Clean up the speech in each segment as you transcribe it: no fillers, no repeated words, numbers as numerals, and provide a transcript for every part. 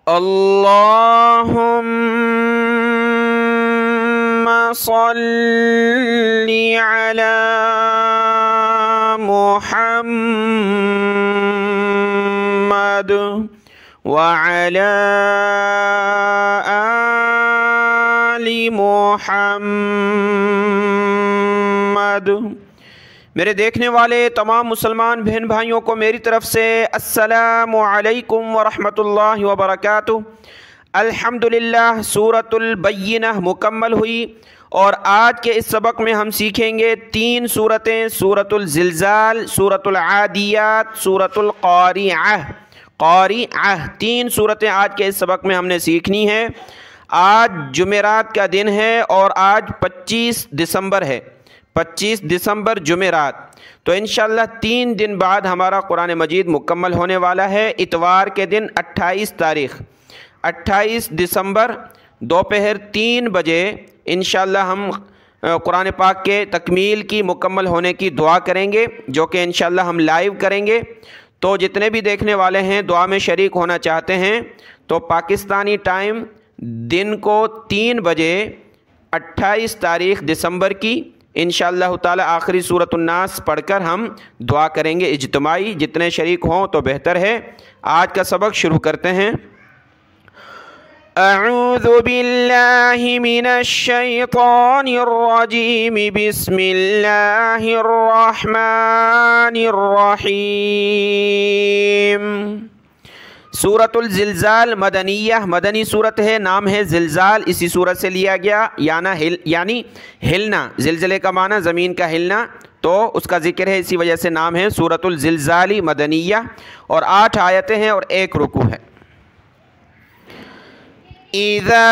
اللهم صل على محمد وعلى آل محمد۔ میرے دیکھنے والے تمام مسلمان بہن بھائیوں کو میری طرف سے السلام علیکم ورحمۃ اللہ وبرکاتہ۔ الحمدللہ سورۃ البینہ مکمل ہوئی، اور آج کے اس سبق میں ہم سیکھیں گے 3 صورتیں: سورۃ الزلزال، سورۃ العادیات، سورۃ القاریعہ۔ 3 صورتیں آج کے اس سبق میں ہم نے سیکھنی ہیں۔ آج جمعرات کا دن ہے اور آج 25 دسمبر ہے، 25 دسمبر جمعرات۔ تو انشاءاللہ 3 دن بعد ہمارا قرآن مجید مکمل ہونے والا ہے۔ اتوار کے دن 28 دسمبر دوپہر 3 بجے انشاءاللہ ہم قرآن پاک کے تکمیل کی مکمل ہونے کی دعا کریں گے، جو کہ انشاءاللہ ہم لائیو کریں گے۔ تو جتنے بھی دیکھنے والے ہیں دعا میں شریک ہونا چاہتے ہیں تو پاکستانی ٹائم دن کو 3 بجے 28 تاریخ دسمبر کی انشاءاللہ تعالی آخری سورۃ الناس پڑھ کر ہم دعا کریں گے اجتماعی۔ جتنے شریک ہوں تو بہتر ہے۔ آج کا سبق شروع کرتے ہیں۔ اعوذ باللہ من الشیطان الرجیم، بسم اللہ الرحمن الرحیم۔ سورۃ الزلزال مدنیہ، مدنی صورت ہے، نام ہے زلزال، اسی صورت سے لیا گیا، یعنی ہلنا، زلزلے کا معنی زمین کا ہلنا، تو اس کا ذکر ہے، اسی وجہ سے نام ہے سورۃ الزلزال مدنیہ، اور 8 آیتیں ہیں اور 1 رکوع ہے۔ اذا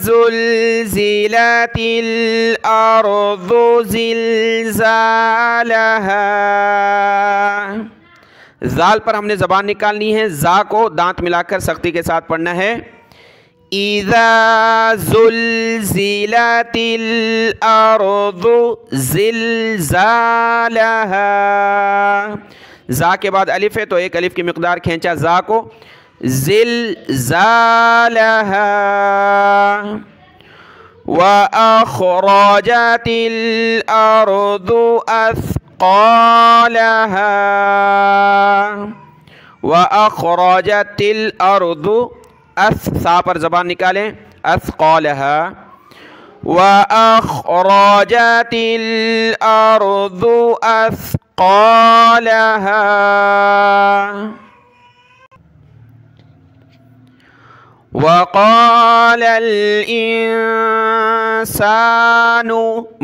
زلزلت الارض زلزالها، زال پر ہم نے زبان نکالنی ہے، زا کو دانت ملا کر سختی کے ساتھ پڑھنا ہے۔ اذا زلزلت الارض زلزالها، زا کے بعد الف ہے تو 1 الف کی مقدار کھینچا زا کو، زلزالها واخرجت الارض اثقالها، واخرجت الارض سا پر زبان نکالیں، اثقالها، واخرجت الارض اثقالها وقال الانسان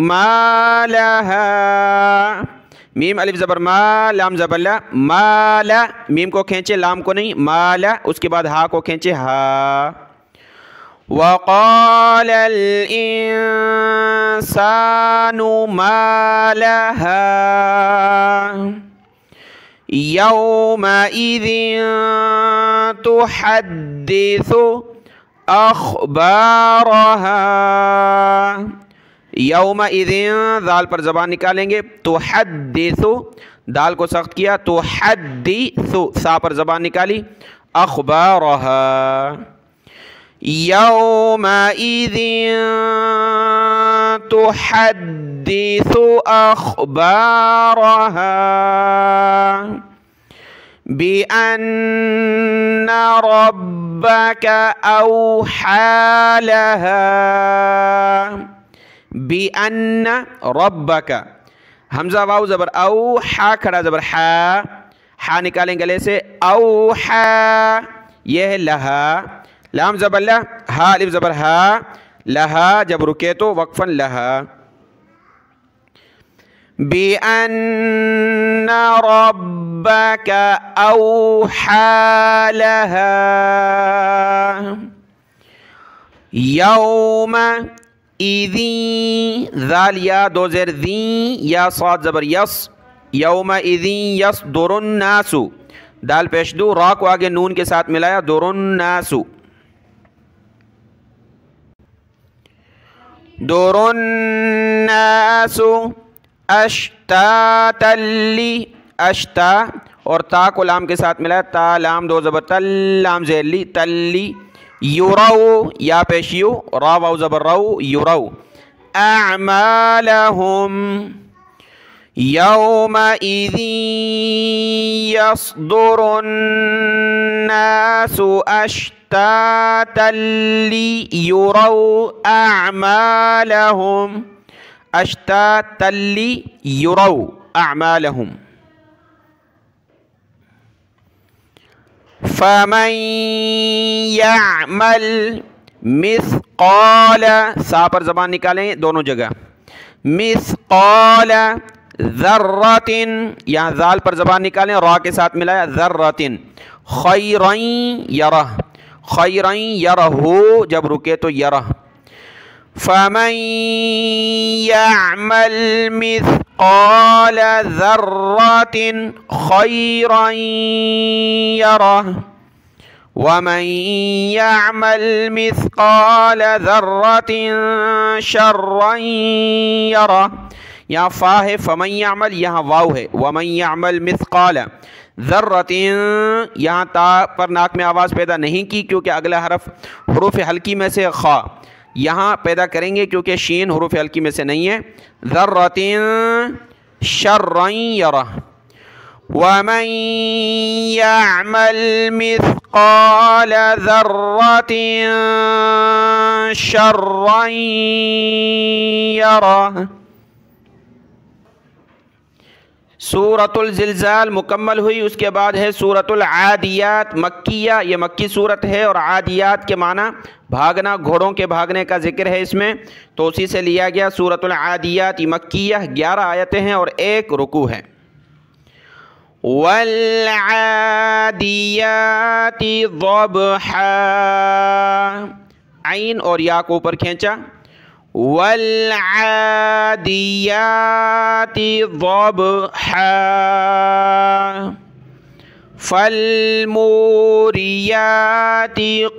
ما لها، میم الف زبر ما، لام زبر لا، ما لا، میم کو کھینچے لام کو نہیں، ما لا، اس کے بعد ہا کو کھینچے ہا۔ وقال الانسان ما لها يومئذ تحدث اخبارها، یومئذ دال پر زبان نکالیں گے، تحدث، دال کو سخت کیا، تحدث، سا پر زبان نکالی، اخبارها، یومئذ تحدث اخبارها بأن ربك أوحى لها، بأن ربك، حمزہ واو زبر او، حا کھڑا زبر حا، حا نکالیں گلے سے، اوحا، یہ ہے لہا، لام زبر لا، ہا الف زبر ہا، لہا جب رکے تو وقفاً لہا، بِأَنَّ رَبَّكَ أَوْحَى لَهَا يَوْمَئِذٍ، ذال یا دو زیر ذین، یا صاد زبر یس، یومئذ یصدر الناس، دال پیش دو، را کو آگے نون کے ساتھ ملایا، در الناس، در الناس اشتاتا لی، اشتا اور تا کو لام کے ساتھ ملایا، تا لام دو زبر تل، لام زیر لی، تلی، یرو یا پیش یو، را واو زبر رو، یرو، اعمالہم، یومئذ یصدر الناس اشتاتا لیروا اعمالہم، اشتاتا لیروا اعمالہم، فمن یعمل مثقال، سا پر زبان نکالیں دونوں جگہ، مثقال ذرۃ، یہاں ذال پر زبان نکالیں، را کے ساتھ ملایا، ذرۃ، خیرا یرہ، خیرا یرہ، جب رکے تو یرہ، فمن یعمل مثقال ذرۃ خیرا یرہ، ومن یعمل مثقال ذرۃ شرا یرہ، یہاں فا ہے، فمن یعمل، یہاں واو ہے، ومن یعمل مثقال ذرۃ، یہاں تا پر ناک میں آواز پیدا نہیں کی کیونکہ اگلا حرف حروف حلقی میں سے خا، یہاں پیدا کریں گے کیونکہ شین حروف حلقی میں سے نہیں ہے، ذرۃ شرا یرہ، ومن یعمل مثقال ذرۃ شرا یرہ۔ سورۃ الزلزال مکمل ہوئی، اس کے بعد ہے سورۃ العادیات مکیہ، یہ مکی صورت ہے، اور عادیات کے معنی بھاگنا، گھوڑوں کے بھاگنے کا ذکر ہے اس میں، تو اسی سے لیا گیا سورۃ العادیات مکیہ، 11 آیتیں ہیں اور 1 رکوع ہے۔ والعادیات ضبحا، عین اور یا کو اوپر کھینچا، والعادیات ضبحا، فالموریات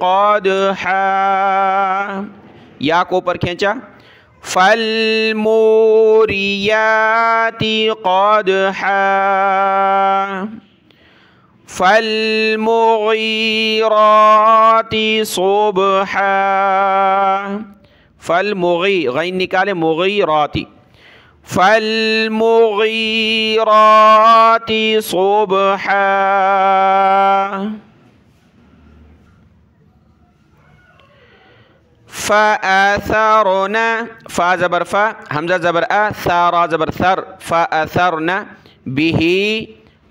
قدحا، یا کو اوپر کھینچا، فالموریات قدحا، فالمغیرات صبحا، فالمغی، غین نکالے، مغیراتی، فالمغیرات صبحا، فأثرن، فا زبر فا، حمزہ زبر آ، ثا را زبر ثر، فأثرن به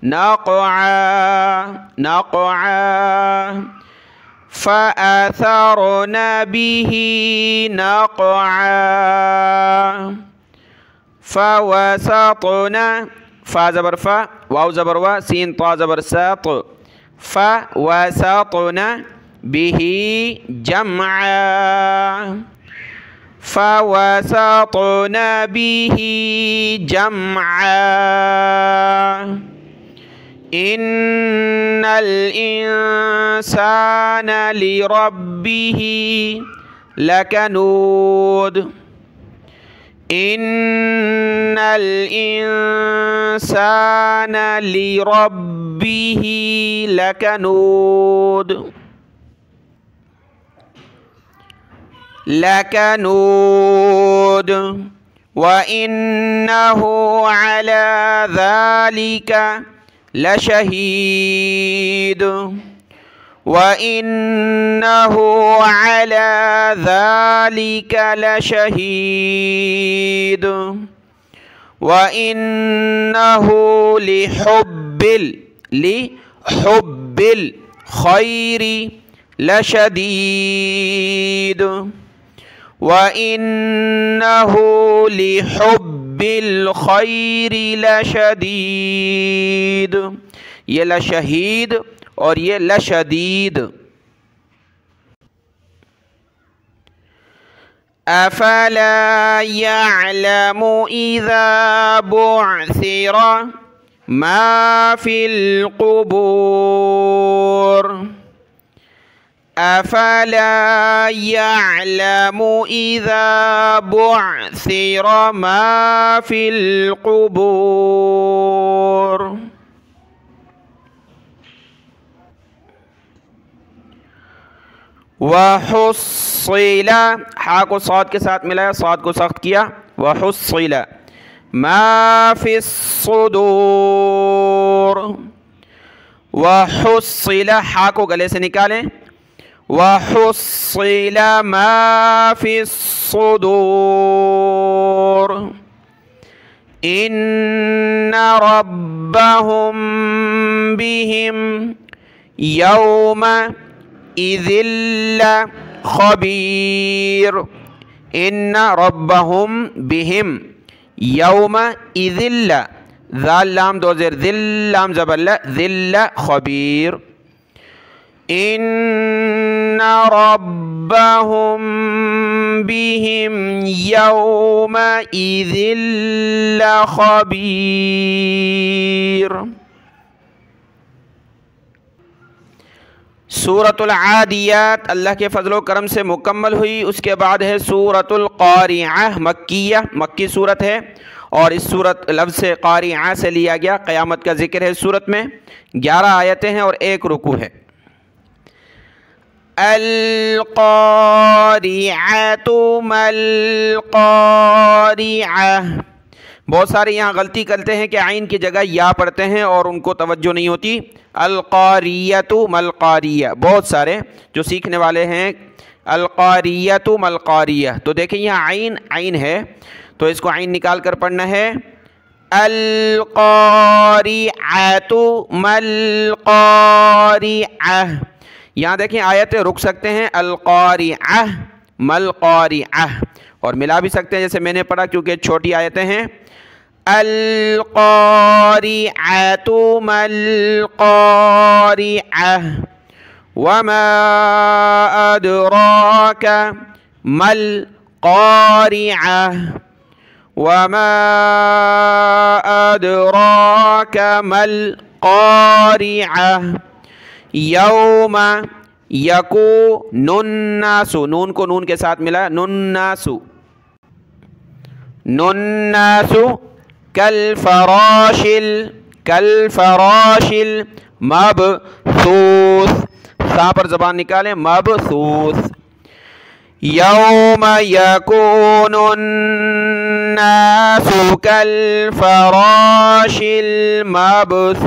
نقعا، نقعا، فأثرن به نقعا، فوسطن، فا زبر فا، واو زبر وا، سین طا زبر ساط، فوسطن به جمعا، فوسطن به جمعا، ان الانسان لربه لکنود، ان الانسان لربه لکنود، لکنود، وإنه على ذلك لشهيد، وإنه على ذلك لشهيد، وإنه لحب الخير لشديد، وَإِنَّهُ لِحُبِّ الْخَيْرِ لَشَدِيدٌ، یہ لشہید اور یہ لشدید۔ أَفَلَا يَعْلَمُ إِذَا بُعْثِرَ مَا فِي الْقُبُورِ، أَفَلَا يَعْلَمُ إِذَا بُعْثِرَ مَا فِي الْقُبُورِ، وحصل ہا کو صاد کے ساتھ ملایا، صاد کو سخت کیا، وحصل ما فی الصدور، وحصل ہا کو گلے سے نکالیں، وحصل ما فی الصدور ان ربهم بهم یومئذ لخبیر، ان ربهم بهم یومئذ ذال لام دو زیر، ذل لام زبر لا، ذل خبیر، ان ربهم بهم یومئذ لخبیر۔ سورۃ العادیات اللہ کے فضل و کرم سے مکمل ہوئی۔ اس کے بعد ہے سورۃ القاریعہ، مکیہ، مکی صورت ہے، اور اس صورت لفظ سے قاریعہ سے لیا گیا۔ قیامت کا ذکر ہے اس صورت میں، 11 آیتیں ہیں اور 1 رکوع ہے۔ القاریعۃ ما القاریعہ، بہت سارے یہاں غلطی کرتے ہیں کہ عین کی جگہ یا پڑھتے ہیں اور ان کو توجہ نہیں ہوتی۔ القاریۃ ما القاریہ، بہت سارے جو سیکھنے والے ہیں القاریۃ ما القاریہ، تو دیکھیں یہاں عین ہے تو اس کو عین نکال کر پڑھنا ہے القاریعۃ ما القاریعہ۔ یہاں دیکھیں آیتیں رک سکتے ہیں، القاریعہ ما القاریعہ، اور ملا بھی سکتے ہیں جیسے میں نے پڑھا کیونکہ چھوٹی آیتیں ہیں۔ القاریعۃ ما القاریعہ وما ادراک ما القاریعہ وما ادراک ما القاریعہ یوم یکون الناس، نون کو نون کے ساتھ ملا، نناس کالفراش المبثوث، سا پر زبان نکالیں، مبثوث، یوم یکون الناس کالفراش المبثوث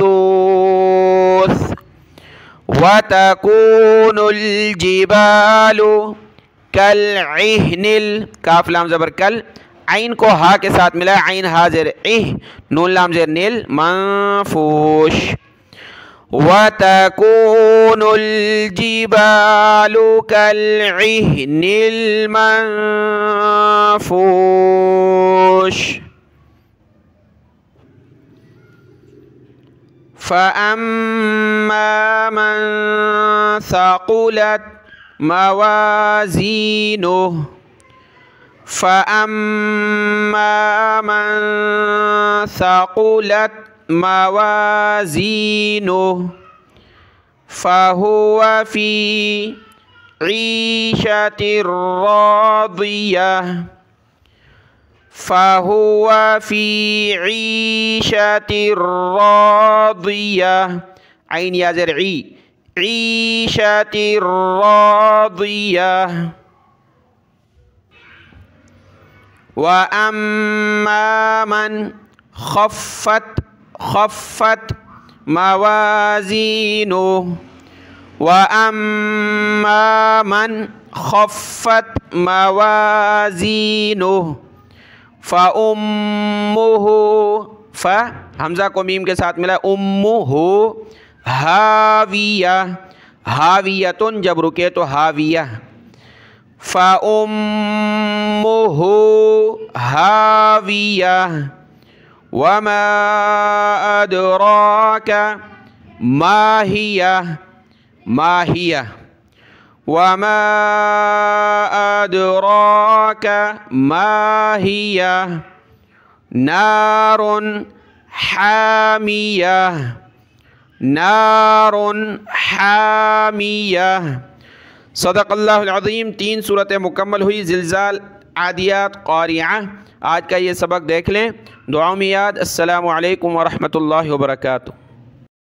وتكون الجبال كالعهن، کاف لام زبر کل، عین کو ہا کے ساتھ ملا، عین ہا زیر نون لام زیر نیل، منفوش، وتكون الجبال كالعهن المنفوش فأما من ثقلت موازينه فأما من ثقلت موازينه فهو في عيشة راضية فهو في عيشة راضية، عين يا زرعي، عيشة راضية، وأما من خفت موازينه وأما من خفت موازينه فأمه، حمزہ کو میم کے ساتھ ملا، امہ ہاویہ، ہاویتن جب رکے تو ہاویہ، فأمه ہاویہ وما أدراك ما هي وما أدراك ما هي نار حامیہ۔ صدق اللہ العظیم۔ 3 صورتیں مکمل ہوئی، زلزال، عادیات، قاریعہ۔ آج کا یہ سبق دیکھ لیں، دعاؤں میں یاد۔ السلام علیکم ورحمۃ اللہ وبرکاتہ۔